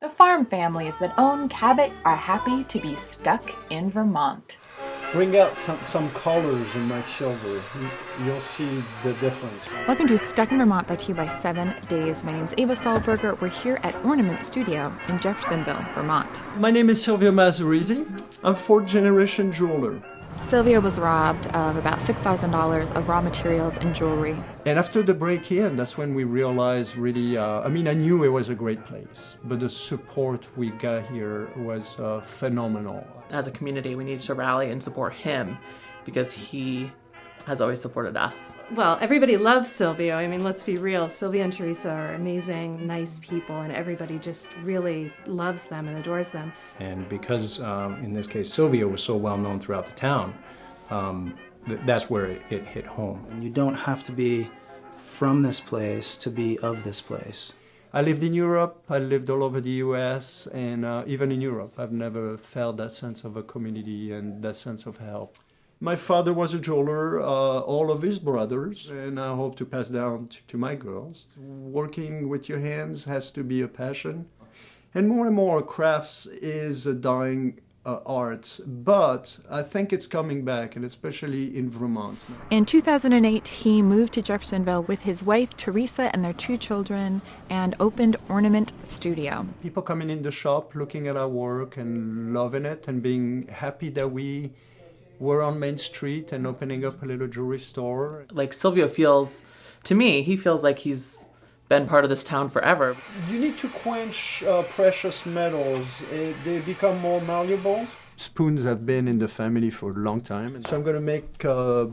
The farm families that own Cabot are happy to be stuck in Vermont. Bring out some colors in my silver. You'll see the difference. Welcome to Stuck in Vermont, brought to you by 7 Days. My name is Ava Sahlberger. We're here at Ornament Studio in Jeffersonville, Vermont. My name is Silvio Mazzarese. I'm fourth-generation jeweler. Silvio was robbed of about $6,000 of raw materials and jewelry. And after the break-in, that's when we realized really, I knew it was a great place, but the support we got here was phenomenal. As a community, we needed to rally and support him because he has always supported us. Well, everybody loves Silvio. I mean, let's be real. Silvio and Teresa are amazing, nice people, and everybody just really loves them and adores them. And because, in this case, Silvio was so well known throughout the town, that's where it hit home. And you don't have to be from this place to be of this place. I lived in Europe, I lived all over the US, and even in Europe, I've never felt that sense of a community and that sense of help. My father was a jeweler, all of his brothers, and I hope to pass down to my girls. Working with your hands has to be a passion. And more, crafts is a dying art, but I think it's coming back, and especially in Vermont. In 2008, he moved to Jeffersonville with his wife, Teresa, and their 2 children, and opened Ornament Studio. People coming in the shop, looking at our work and loving it, and being happy that we were on Main Street and opening up a little jewelry store. Like Silvio feels, to me, he feels like he's been part of this town forever. You need to quench precious metals. They become more malleable. Spoons have been in the family for a long time, so I'm going to make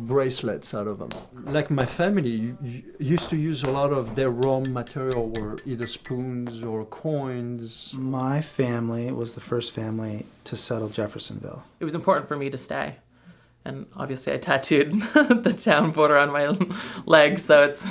bracelets out of them. Like my family used to use a lot of their raw material were either spoons or coins. My family was the first family to settle Jeffersonville. It was important for me to stay. And obviously I tattooed the town border on my leg, so it's,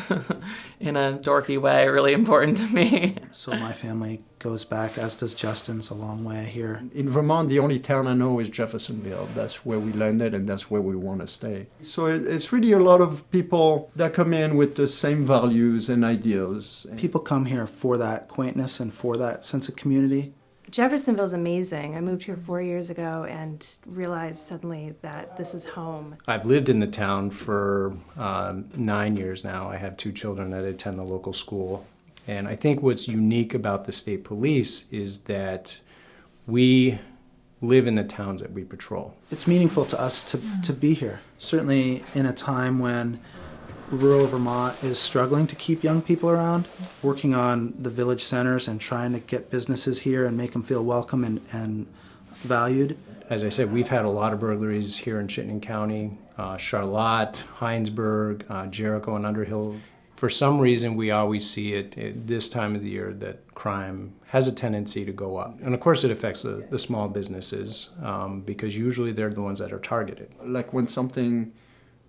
in a dorky way, really important to me. So my family goes back, as does Justin's, a long way here. In Vermont, the only town I know is Jeffersonville. That's where we landed, and that's where we want to stay. So it's really a lot of people that come in with the same values and ideals. People come here for that quaintness and for that sense of community. Jeffersonville's amazing. I moved here 4 years ago and realized suddenly that this is home. I've lived in the town for 9 years now. I have 2 children that attend the local school. And I think what's unique about the state police is that we live in the towns that we patrol. It's meaningful to us to be here. Certainly in a time when rural Vermont is struggling to keep young people around, working on the village centers and trying to get businesses here and make them feel welcome and valued. As I said, we've had a lot of burglaries here in Chittenden County, Charlotte, Heinsberg, Jericho, and Underhill. For some reason, we always see it at this time of the year that crime has a tendency to go up. And of course it affects the small businesses because usually they're the ones that are targeted. Like when something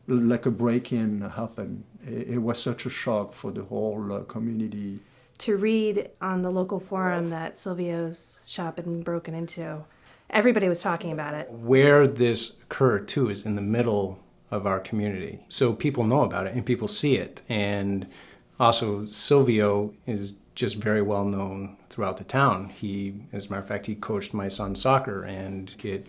like a break-in happened, it was such a shock for the whole community. To read on the local forum that Silvio's shop had been broken into, everybody was talking about it. Where this occurred, too, is in the middle of our community. So people know about it and people see it. And also, Silvio is just very well known throughout the town. As a matter of fact, he coached my son's soccer, and it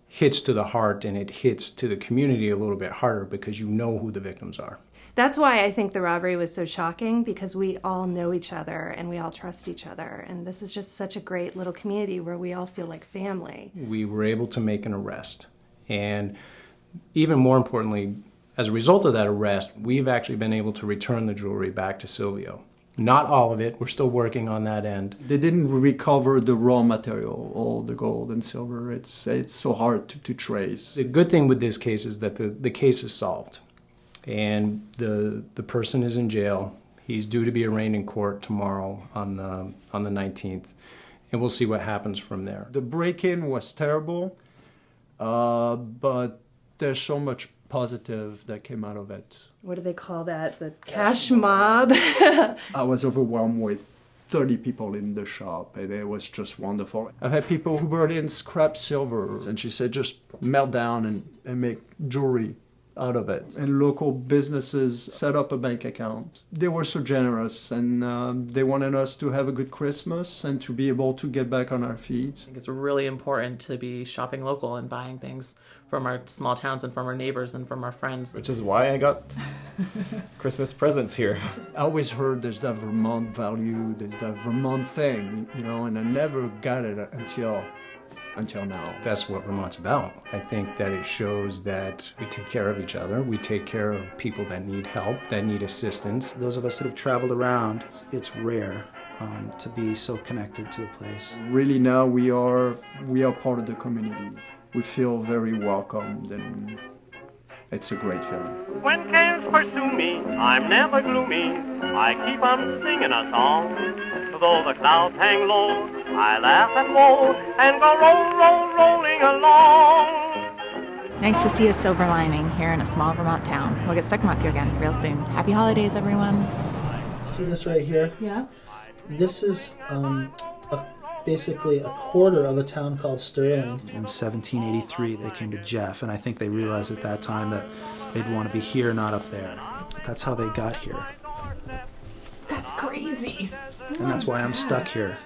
hits to the heart and it hits to the community a little bit harder because you know who the victims are. That's why I think the robbery was so shocking, because we all know each other and we all trust each other. And this is just such a great little community where we all feel like family. We were able to make an arrest. And even more importantly, as a result of that arrest, we've actually been able to return the jewelry back to Silvio. Not all of it. We're still working on that end. They didn't recover the raw material, all the gold and silver. It's so hard to trace. The good thing with this case is that the case is solved. And the person is in jail. He's due to be arraigned in court tomorrow on the 19th. And we'll see what happens from there. The break-in was terrible, but there's so much positive that came out of it. What do they call that? The cash mob? I was overwhelmed with 30 people in the shop, and it was just wonderful. I've had people who brought in scrap silver, and she said just melt down and make jewelry out of it. And local businesses set up a bank account. They were so generous, and they wanted us to have a good Christmas and to be able to get back on our feet. I think it's really important to be shopping local and buying things from our small towns and from our neighbors and from our friends. Which is why I got Christmas presents here. I always heard there's that Vermont value, there's that Vermont thing, and I never got it until now. That's what Vermont's about. I think that it shows that we take care of each other. We take care of people that need help, that need assistance. Those of us that have traveled around, it's rare to be so connected to a place. Really now we are part of the community. We feel very welcomed, and it's a great feeling. When cares pursue me, I'm never gloomy. I keep on singing a song. Though the clouds hang low, I laugh and woe and go rolling along. Nice to see a silver lining here in a small Vermont town. We'll get stuck with you again real soon. Happy holidays, everyone. See this right here? Yeah. This is basically a quarter of a town called Sterling. In 1783, they came to Jeff, and I think they realized at that time that they'd want to be here, not up there. That's how they got here. That's crazy. And that's why I'm stuck here.